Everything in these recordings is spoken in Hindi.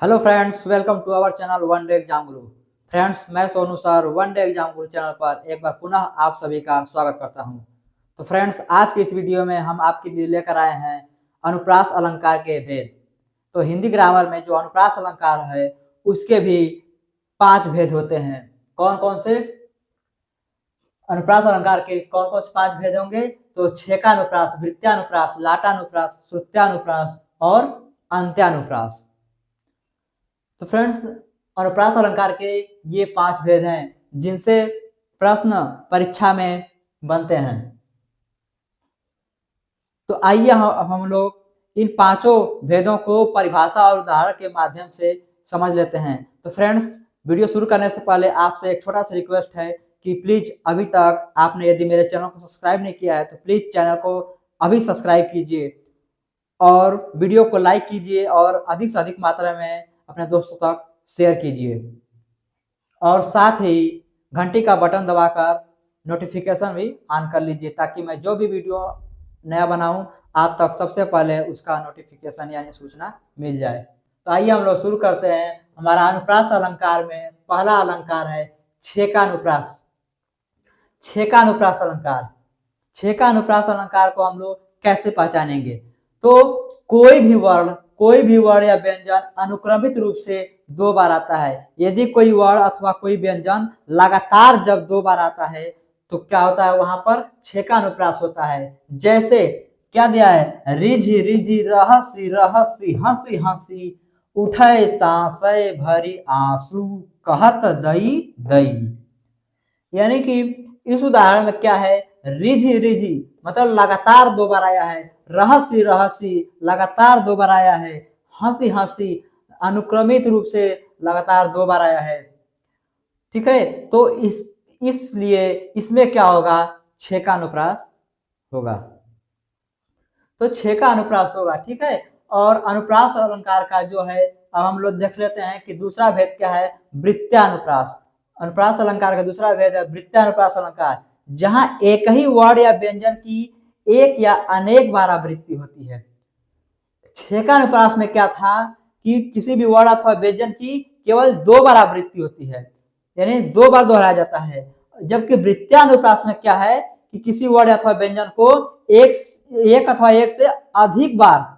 Hello friends, welcome to our channel one day exam guru. Friends, मैं Sonu sir one day exam guru channel पर एक बार पुनः आप सभी का स्वागत करता हूं। तो फ्रेंड्स, आज की इस वीडियो में हम आपके लिए लेकर आए हैं अनुप्रास अलंकार के भेद। तो हिंदी ग्रामर में जो अनुप्रास अलंकार है उसके भी 5 भेद होते हैं। कौन कौन से अनुप्रास अलंकार के कौन कौन से 5 भेद होंगे? तो छेकानुप्रास, वृत्त्यानुप्रास, लाटानुप्रास, श्रुत्यानुप्रास और अंत्यानुप्रास। तो फ्रेंड्स, अनुप्रास अलंकार के ये 5 भेद हैं जिनसे प्रश्न परीक्षा में बनते हैं। तो आइए हम लोग इन पांचों भेदों को परिभाषा और उदाहरण के माध्यम से समझ लेते हैं। तो फ्रेंड्स, वीडियो शुरू करने से पहले आपसे एक छोटा सा रिक्वेस्ट है कि प्लीज अभी तक आपने यदि मेरे चैनल को सब्सक्राइब नहीं किया है तो प्लीज चैनल को अभी सब्सक्राइब कीजिए और वीडियो को लाइक कीजिए और अधिक से अधिक मात्रा में अपने दोस्तों तक शेयर कीजिए और साथ ही घंटी का बटन दबाकर नोटिफिकेशन भी ऑन कर लीजिए ताकि मैं जो भी वीडियो नया बनाऊं आप तक सबसे पहले उसका नोटिफिकेशन यानी सूचना मिल जाए। तो आइए हम लोग शुरू करते हैं। हमारा अनुप्रास अलंकार में पहला अलंकार है छेकानुप्रास। छेकानुप्रास अलंकार, छेकानुप्रास अलंकार को हम लोग कैसे पहचानेंगे? तो कोई भी वर्ण या व्यंजन अनुक्रमित रूप से 2 बार आता है। यदि कोई वर्ण अथवा कोई व्यंजन लगातार जब 2 बार आता है तो क्या होता है? वहां पर छेकानुप्रास होता है। जैसे क्या दिया है? रिझी रिझी रहसी रहसी हंसी हंसी उठे सांसे भरी आंसू कहत दई दई। यानी कि इस उदाहरण में क्या है? रिझी रिझी मतलब लगातार 2 बार आया है, रहसी रहसी लगातार 2 बार आया है, हंसी हंसी अनुक्रमित रूप से लगातार 2 बार आया है। ठीक है, तो इसलिए इसमें क्या होगा? छेकानुप्रास होगा। तो छेकानुप्रास होगा। ठीक है, और अनुप्रास अलंकार का जो है अब हम लोग देख लेते हैं कि दूसरा भेद क्या है? वृत्त्यानुप्रास। अनुप्रास अलंकार का दूसरा भेद है वृत्त्यानुप्रास अलंकार, जहां एक ही वर्ण या व्यंजन की एक या अनेक बार आवृत्ति होती है। छेकानुप्रास में क्या था कि किसी भी वर्ण अथवा व्यंजन की केवल 2 बार आवृत्ति होती है, यानी 2 बार दोहराया जाता है। जबकि वृत्त्यानुप्रास में क्या है कि किसी वर्ण अथवा व्यंजन को एक अथवा एक से अधिक बार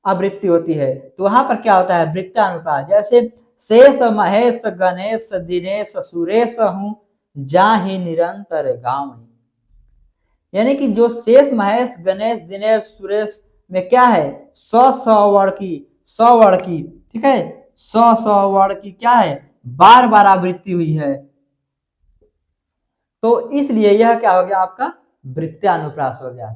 आवृत्ति होती है। तो वहां पर क्या होता है? वृत्त्यानुप्रास। जैसे शेष महेश गणेश दिनेश सुरेश हूं जाहि निरंतर गाँव। यानी कि जो शेष महेश गणेश दिनेश सुरेश में क्या है? 100 वर्ण की ठीक है, 100 वर्ण की क्या है? बार बार आवृत्ति हुई है। तो इसलिए यह क्या हो गया? आपका वृत्त्यानुप्रास हो गया।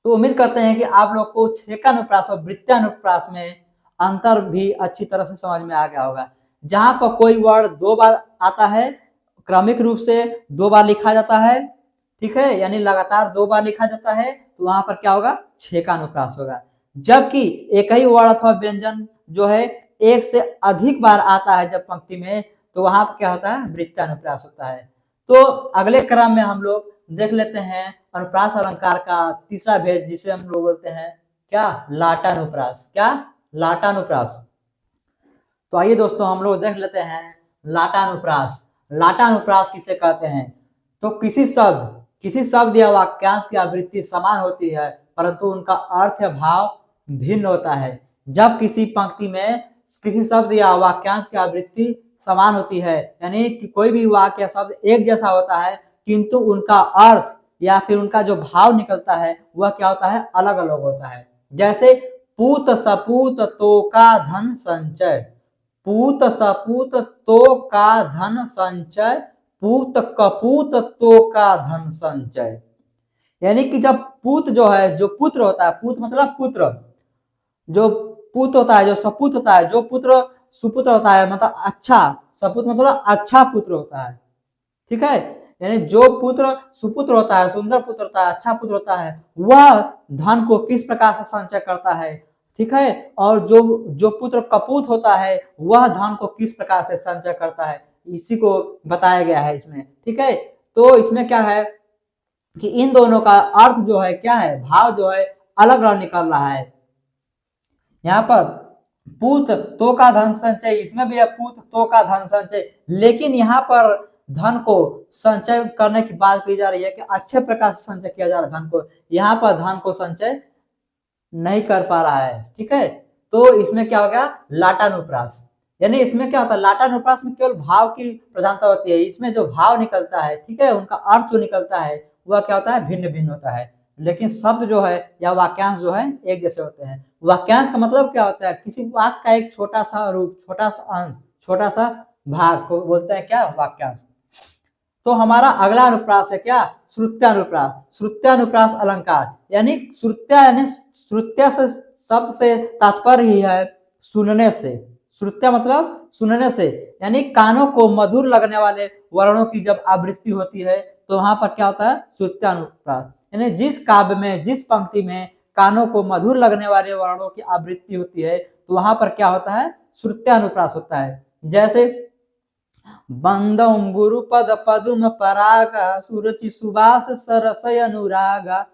तो उम्मीद करते हैं कि आप लोग को छेकानुप्रास और वृत्त्यानुप्रास में अंतर भी अच्छी तरह से समझ में आ गया होगा। जहां पर कोई वर्ण 2 बार आता है, क्रमिक रूप से 2 बार लिखा जाता है, ठीक है, यानी लगातार 2 बार लिखा जाता है, तो वहां पर क्या होगा? छेकानुप्रास होगा। जबकि एक ही वर्ण अथवा व्यंजन जो है एक से अधिक बार आता है जब पंक्ति में, तो वहां पर क्या होता है? वृत्त्यानुप्रास होता है। तो अगले क्रम में हम लोग देख लेते हैं अनुप्रास अलंकार का तीसरा भेद, जिसे हम लोग बोलते हैं क्या? लाटानुप्रास। क्या? लाटानुप्रास। तो आइए दोस्तों हम लोग देख लेते हैं लाटानुप्रास। लाटानुप्रास किसे कहते हैं? तो किसी शब्द या वाक्यांश की आवृत्ति समान होती है परंतु उनका अर्थ या भाव भिन्न होता है। जब किसी पंक्ति में किसी शब्द या वाक्यांश की आवृत्ति समान होती है, यानी कि कोई भी वाक्य या शब्द एक जैसा होता है किंतु उनका अर्थ या फिर उनका जो भाव निकलता है वह क्या होता है? अलग अलग होता है। जैसे पूत सपूत तो का धन संचय, पूत सपूत तो का धन संचय, पूत कपूत तो का धन संचय। यानी कि जब पूत जो है, जो पुत्र होता है, पूत मतलब पुत्र, जो पुत्र होता है, जो सपूत होता है, जो पुत्र सुपुत्र होता है मतलब अच्छा, सपूत मतलब अच्छा पुत्र होता है। ठीक है, यानी जो पुत्र सुपुत्र होता है, सुंदर पुत्र होता है, अच्छा पुत्र होता है, वह धन को किस प्रकार से संचय करता है। ठीक है, और जो पुत्र कपूत होता है वह धन को किस प्रकार से संचय करता है, इसी को बताया गया है इसमें। ठीक है, तो इसमें क्या है कि इन दोनों का अर्थ जो है क्या है? भाव जो है अलग अलग निकल रहा है। यहाँ पर पूत तो का धन संचय, इसमें भी है पूत तो का धन संचय, लेकिन यहाँ पर धन को संचय करने की बात की जा रही है कि अच्छे प्रकार से संचय किया जा रहा है धन को, यहाँ पर धन को संचय नहीं कर पा रहा है। ठीक है, तो इसमें क्या हो गया, लाटानुप्रास। यानी इसमें क्या होता है, लाटानुप्रास में केवल भाव की प्रधानता होती है, इसमें जो भाव निकलता है, ठीक है, उनका अर्थ जो निकलता है वह क्या होता है, भिन्न भिन्न होता है, लेकिन शब्द जो है या वाक्यांश जो है एक जैसे होते हैं। वाक्यांश का मतलब क्या होता है, किसी वाक्य का एक छोटा सा रूप, छोटा सा अंश, छोटा सा भाग को बोलते हैं क्या, वाक्यांश। तो हमारा अगला अनुप्रास है क्या, श्रुत्यानुप्रास। श्रुत्यानुप्रास अलंकार, यानी श्रुत्या यानी श्रुत्या से शब्द से तात्पर्य ही है सुनने से। श्रुत्या मतलब सुनने से, यानी कानों को मधुर लगने वाले वर्णों की जब आवृत्ति होती है तो वहां पर क्या होता है, श्रुत्यानुप्रास। यानी जिस काव्य में, जिस पंक्ति में कानों को मधुर लगने वाले वर्णों की आवृत्ति होती है तो वहां पर क्या होता है, श्रुत्यानुप्रास होता है। जैसे बंदम गुरुपद पदुम परागा सुरुचि सुबास सरसय अनुरागा।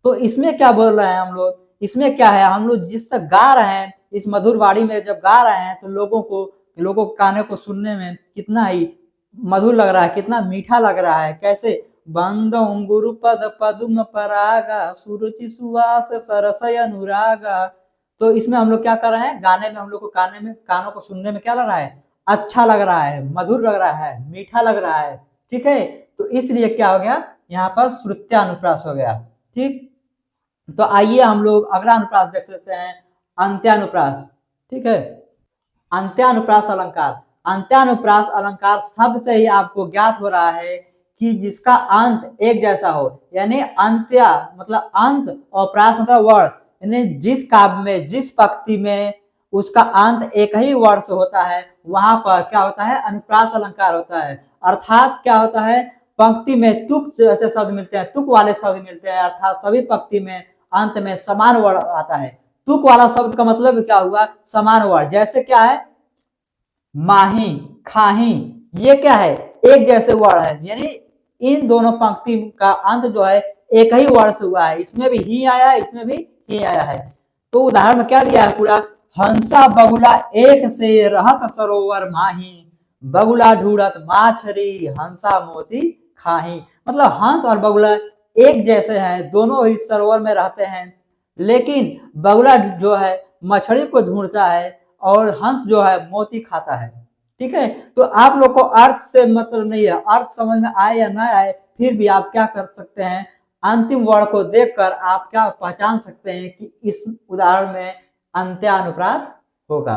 तो इसमें क्या बोल रहे हैं हम लोग, इसमें क्या है, हम लोग जिस तक गा रहे हैं इस मधुर वाणी में जब गा रहे हैं तो लोगों को कानों को सुनने में कितना ही मधुर लग रहा है, कितना मीठा लग रहा है। कैसे, बंदम गुरुपद पदुम परागा सुरुचि सुवास सरसय अनुरागा। तो इसमें हम लोग क्या कर रहे हैं, गाने में हम लोग को कानों को सुनने में क्या लग रहा है, अच्छा लग रहा है, मधुर लग रहा है, मीठा लग रहा है। ठीक है, तो इसलिए क्या हो गया, यहाँ पर श्रुत्यानुप्रास हो गया। ठीक, तो आइए हम लोग अगला अनुप्रास देख लेते हैं, अंत्यानुप्रास। ठीक है, अंत्यानुप्रास अलंकार। अंत्यानुप्रास अलंकार शब्द से ही आपको ज्ञात हो रहा है कि जिसका अंत एक जैसा हो, यानी अंत्य मतलब अंत और प्रास मतलब वर्ण, यानी जिस काव्य में, जिस पंक्ति में उसका अंत एक ही वर्ण से होता है वहां पर क्या होता है, अनुप्रास अलंकार होता है। अर्थात क्या होता है, पंक्ति में तुक जैसे शब्द मिलते हैं, तुक वाले शब्द मिलते हैं, अर्थात सभी पंक्ति में अंत में समान वर्ण आता है। तुक वाला शब्द का मतलब क्या हुआ, समान वर्ण। जैसे क्या है, माही, खाही, ये क्या है, एक जैसे वर्ण है, यानी इन दोनों पंक्ति का अंत जो है एक ही वर्ण से हुआ है, इसमें भी ही आया है, इसमें भी ही आया है। तो उदाहरण में क्या दिया है पूरा, हंसा बगुला एक से रहत सरोवर माही, बगुला ढूंढत माछरी हंसा मोती खाही। मतलब हंस और बगुला एक जैसे हैं, दोनों ही सरोवर में रहते हैं, लेकिन बगुला जो है मछली को ढूंढता है और हंस जो है मोती खाता है। ठीक है, तो आप लोग को अर्थ से मतलब नहीं है, अर्थ समझ में आए या ना आए फिर भी आप क्या कर सकते हैं, अंतिम वर्ण को देखकर आप क्या पहचान सकते हैं कि इस उदाहरण में अंत्यानुप्रास होगा।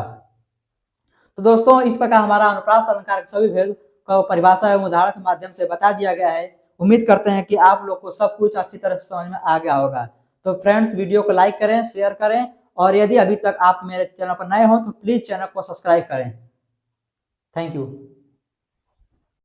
तो दोस्तों इस प्रकार हमारा अनुप्रास अलंकार के सभी भेद का परिभाषा एवं उदाहरण के माध्यम से बता दिया गया है। उम्मीद करते हैं कि आप लोग को सब कुछ अच्छी तरह से समझ में आ गया होगा। तो फ्रेंड्स वीडियो को लाइक करें, शेयर करें, और यदि अभी तक आप मेरे चैनल पर नए हो तो प्लीज चैनल को सब्सक्राइब करें। Thank you.